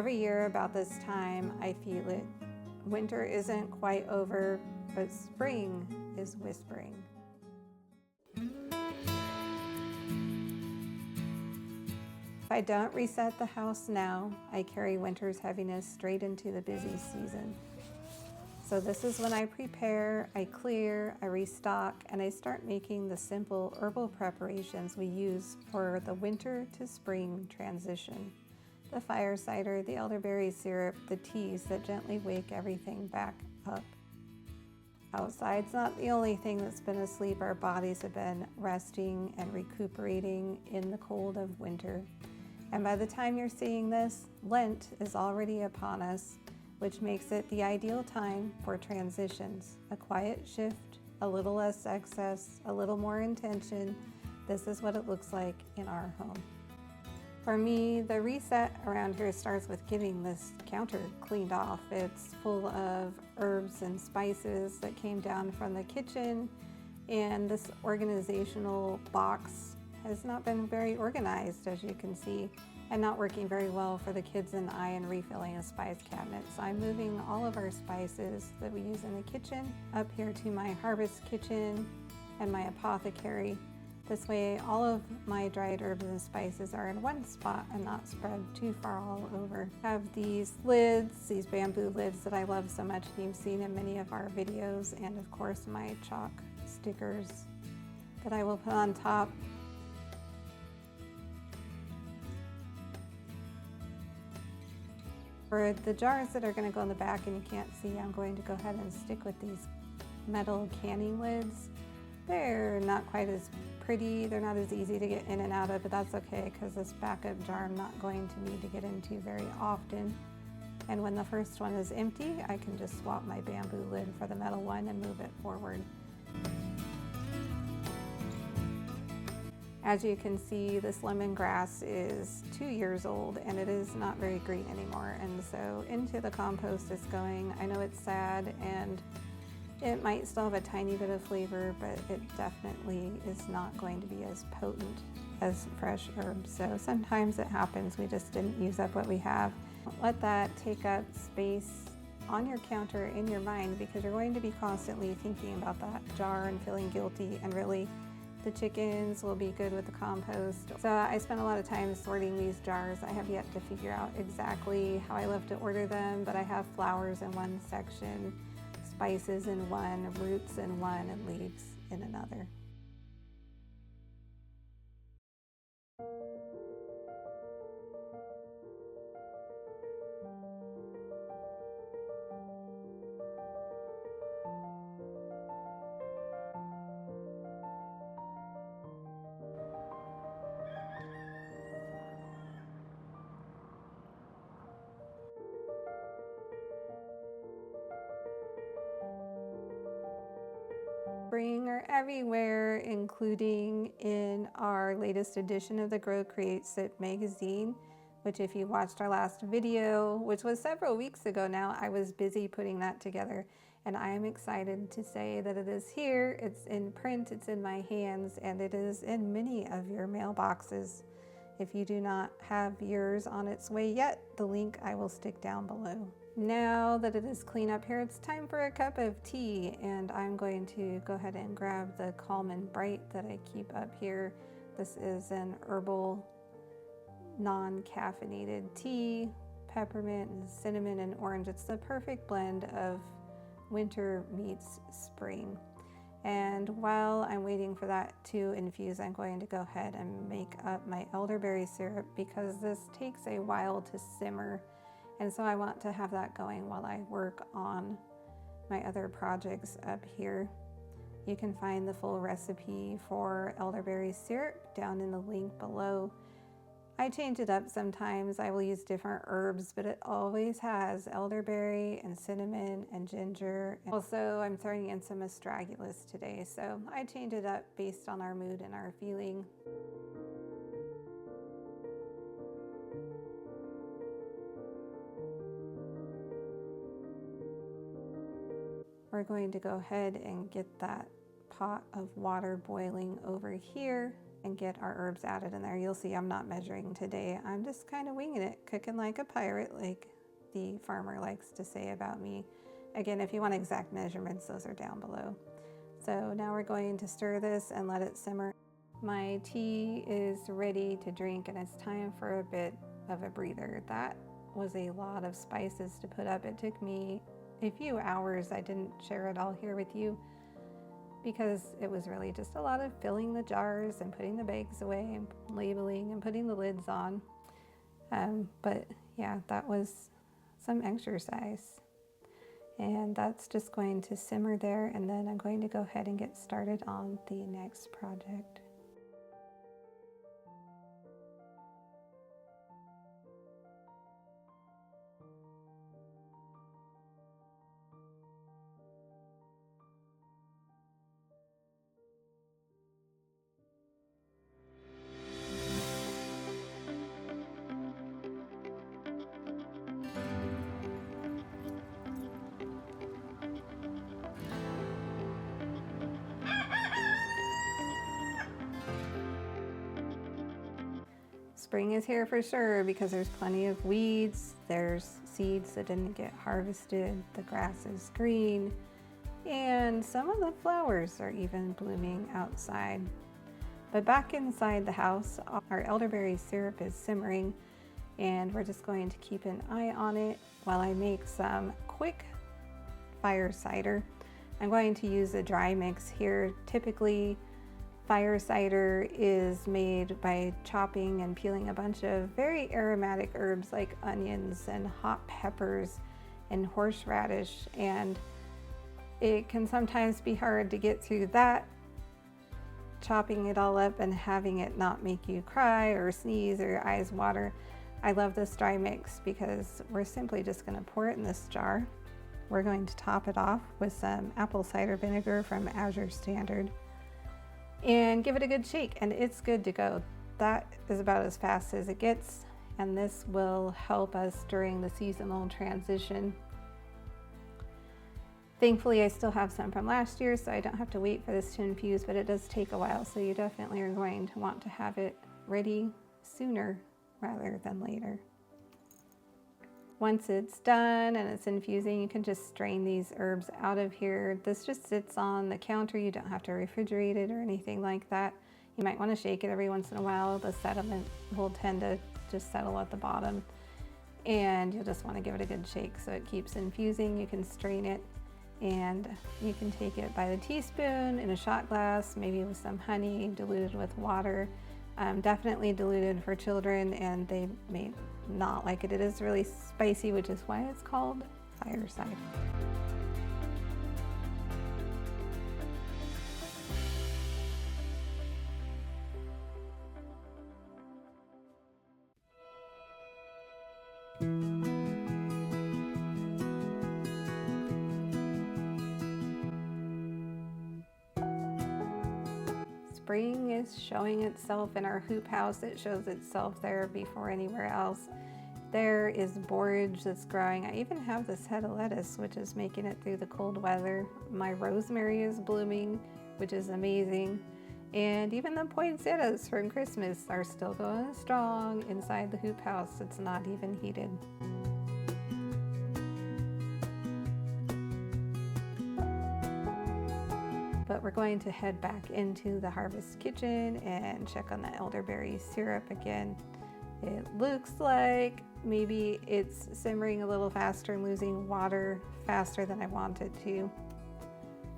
Every year about this time, I feel it. Winter isn't quite over, but spring is whispering. If I don't reset the house now, I carry winter's heaviness straight into the busy season. So this is when I prepare, I clear, I restock, and I start making the simple herbal preparations we use for the winter to spring transition. The fire cider, the elderberry syrup, the teas that gently wake everything back up. Outside's not the only thing that's been asleep. Our bodies have been resting and recuperating in the cold of winter. And by the time you're seeing this, Lent is already upon us, which makes it the ideal time for transitions. A quiet shift, a little less excess, a little more intention. This is what it looks like in our home. For me, the reset around here starts with getting this counter cleaned off. It's full of herbs and spices that came down from the kitchen, and this organizational box has not been very organized, as you can see, and not working very well for the kids and I in refilling a spice cabinet. So I'm moving all of our spices that we use in the kitchen up here to my harvest kitchen and my apothecary. This way all of my dried herbs and spices are in one spot and not spread too far all over. I have these lids, these bamboo lids that I love so much, you've seen in many of our videos, and of course my chalk stickers that I will put on top. For the jars that are going to go in the back and you can't see, I'm going to go ahead and stick with these metal canning lids. They're not quite as pretty, they're not as easy to get in and out of, but that's okay because this backup jar I'm not going to need to get into very often. And when the first one is empty, I can just swap my bamboo lid for the metal one and move it forward. As you can see, this lemongrass is 2 years old and it is not very green anymore, and so into the compost it's going. I know it's sad and it might still have a tiny bit of flavor, but it definitely is not going to be as potent as fresh herbs. So sometimes it happens, we just didn't use up what we have. Let that take up space on your counter in your mind, because you're going to be constantly thinking about that jar and feeling guilty, and really the chickens will be good with the compost. So I spent a lot of time sorting these jars. I have yet to figure out exactly how I love to order them, but I have flowers in one section, spices in one, roots in one, and leaves in another. Spring are everywhere, including in our latest edition of the Grow Create Sip magazine, which if you watched our last video, which was several weeks ago now, I was busy putting that together, and I am excited to say that it is here, it's in print, it's in my hands, and it is in many of your mailboxes. If you do not have yours on its way yet, the link I will stick down below. Now that it is clean up here, it's time for a cup of tea, and I'm going to go ahead and grab the Calm and Bright that I keep up here. This is an herbal, non-caffeinated tea, peppermint, and cinnamon, and orange. It's the perfect blend of winter meets spring. And while I'm waiting for that to infuse, I'm going to go ahead and make up my elderberry syrup, because this takes a while to simmer. And so I want to have that going while I work on my other projects up here. You can find the full recipe for elderberry syrup down in the link below. I change it up sometimes. I will use different herbs, but it always has elderberry and cinnamon and ginger. Also, I'm throwing in some astragalus today, so I change it up based on our mood and our feeling. We're going to go ahead and get that pot of water boiling over here. and get our herbs added in there. You'll see I'm not measuring today. I'm just kind of winging it, cooking like a pirate, like the farmer likes to say about me. Again, if you want exact measurements, those are down below. So now we're going to stir this and let it simmer. My tea is ready to drink, and it's time for a bit of a breather. That was a lot of spices to put up. It took me a few hours. I didn't share it all here with you because it was really just a lot of filling the jars and putting the bags away and labeling and putting the lids on. But yeah, that was some exercise. And that's just going to simmer there, and then I'm going to go ahead and get started on the next project. Spring is here for sure because there's plenty of weeds, there's seeds that didn't get harvested, the grass is green, and some of the flowers are even blooming outside. But back inside the house, our elderberry syrup is simmering, and we're just going to keep an eye on it while I make some quick fire cider. I'm going to use a dry mix here. Typically, fire cider is made by chopping and peeling a bunch of very aromatic herbs like onions and hot peppers and horseradish, and it can sometimes be hard to get through that, chopping it all up and having it not make you cry or sneeze or your eyes water. I love this dry mix because we're simply just going to pour it in this jar. We're going to top it off with some apple cider vinegar from Azure Standard and give it a good shake, and it's good to go. That is about as fast as it gets, and this will help us during the seasonal transition. Thankfully, I still have some from last year, so I don't have to wait for this to infuse, but it does take a while, so you definitely are going to want to have it ready sooner rather than later. Once it's done and it's infusing, you can just strain these herbs out of here. This just sits on the counter. You don't have to refrigerate it or anything like that. You might want to shake it every once in a while. The sediment will tend to just settle at the bottom, and you'll just want to give it a good shake so it keeps infusing. You can strain it, and you can take it by the teaspoon in a shot glass, maybe with some honey diluted with water. Definitely diluted for children, and they may not like it. It is really spicy, which is why it's called fire cider. Spring is showing itself in our hoop house. It shows itself there before anywhere else. There is borage that's growing. I even have this head of lettuce, which is making it through the cold weather. My rosemary is blooming, which is amazing. And even the poinsettias from Christmas are still going strong inside the hoop house. It's not even heated. But we're going to head back into the harvest kitchen and check on the elderberry syrup again. It looks like maybe it's simmering a little faster and losing water faster than I want it to.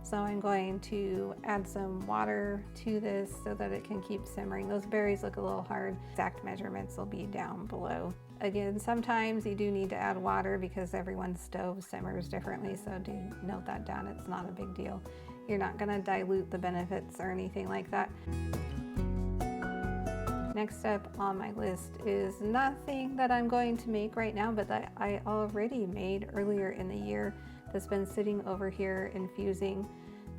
So I'm going to add some water to this so that it can keep simmering. Those berries look a little hard. Exact measurements will be down below. Again, sometimes you do need to add water because everyone's stove simmers differently, so do note that down. It's not a big deal. You're not going to dilute the benefits or anything like that. Next up on my list is nothing that I'm going to make right now, but that I already made earlier in the year that's been sitting over here infusing.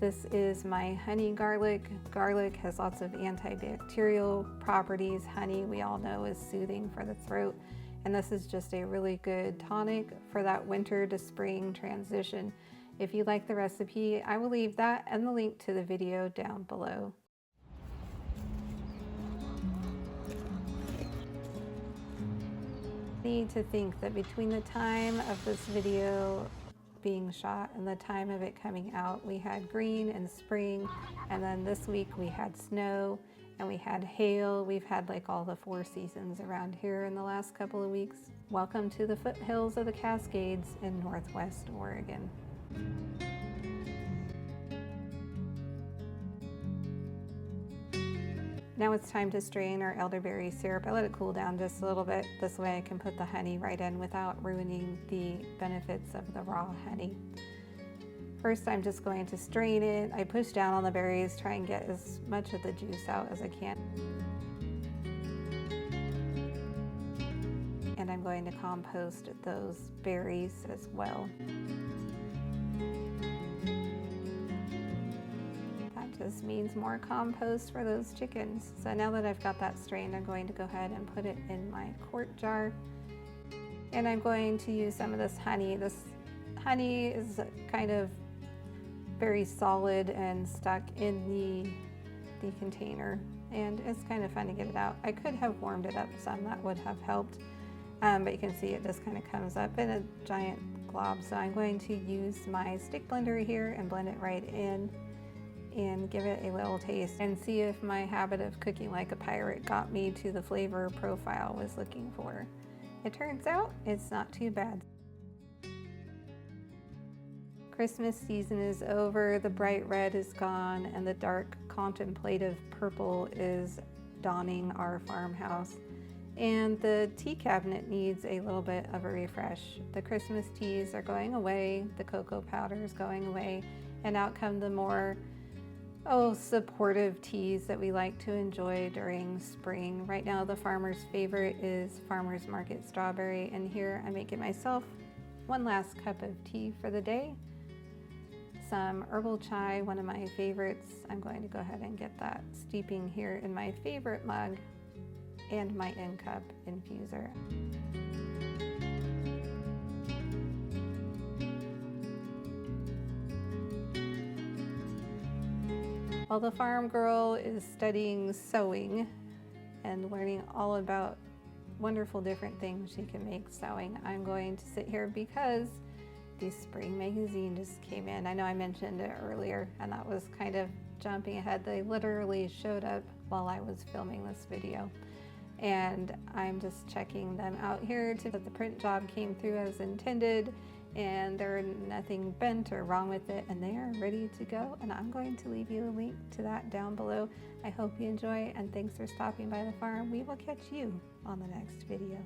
This is my honey garlic. Garlic has lots of antibacterial properties. Honey, we all know, is soothing for the throat. And this is just a really good tonic for that winter to spring transition. If you like the recipe, I will leave that and the link to the video down below. Need to think that between the time of this video being shot and the time of it coming out, we had green and spring, and then this week we had snow and we had hail. We've had like all the 4 seasons around here in the last couple of weeks. Welcome to the foothills of the Cascades in Northwest Oregon. Now it's time to strain our elderberry syrup. I let it cool down just a little bit. This way I can put the honey right in without ruining the benefits of the raw honey. First, I'm just going to strain it. I push down on the berries, try and get as much of the juice out as I can. And I'm going to compost those berries as well. This means more compost for those chickens. So now that I've got that strained, I'm going to go ahead and put it in my quart jar. And I'm going to use some of this honey. This honey is kind of very solid and stuck in the container. And it's kind of fun to get it out. I could have warmed it up some, that would have helped. But you can see it just kind of comes up in a giant glob. So I'm going to use my stick blender here and blend it right in and give it a little taste and see if my habit of cooking like a pirate got me to the flavor profile I was looking for. It turns out it's not too bad. Christmas season is over, the bright red is gone, and the dark contemplative purple is dawning our farmhouse. And the tea cabinet needs a little bit of a refresh. The Christmas teas are going away, the cocoa powder is going away, and out come the more supportive teas that we like to enjoy during spring. Right now the farmer's favorite is Farmer's Market Strawberry, and here I'm making myself one last cup of tea for the day. Some herbal chai, one of my favorites. I'm going to go ahead and get that steeping here in my favorite mug and my in-cup infuser. While the farm girl is studying sewing and learning all about wonderful different things she can make sewing, I'm going to sit here because the spring magazine just came in. I know I mentioned it earlier, and that was kind of jumping ahead. They literally showed up while I was filming this video. And I'm just checking them out here to that the print job came through as intended, and there's nothing bent or wrong with it, and they are ready to go. And I'm going to leave you a link to that down below. I hope you enjoy, and thanks for stopping by the farm. We will catch you on the next video.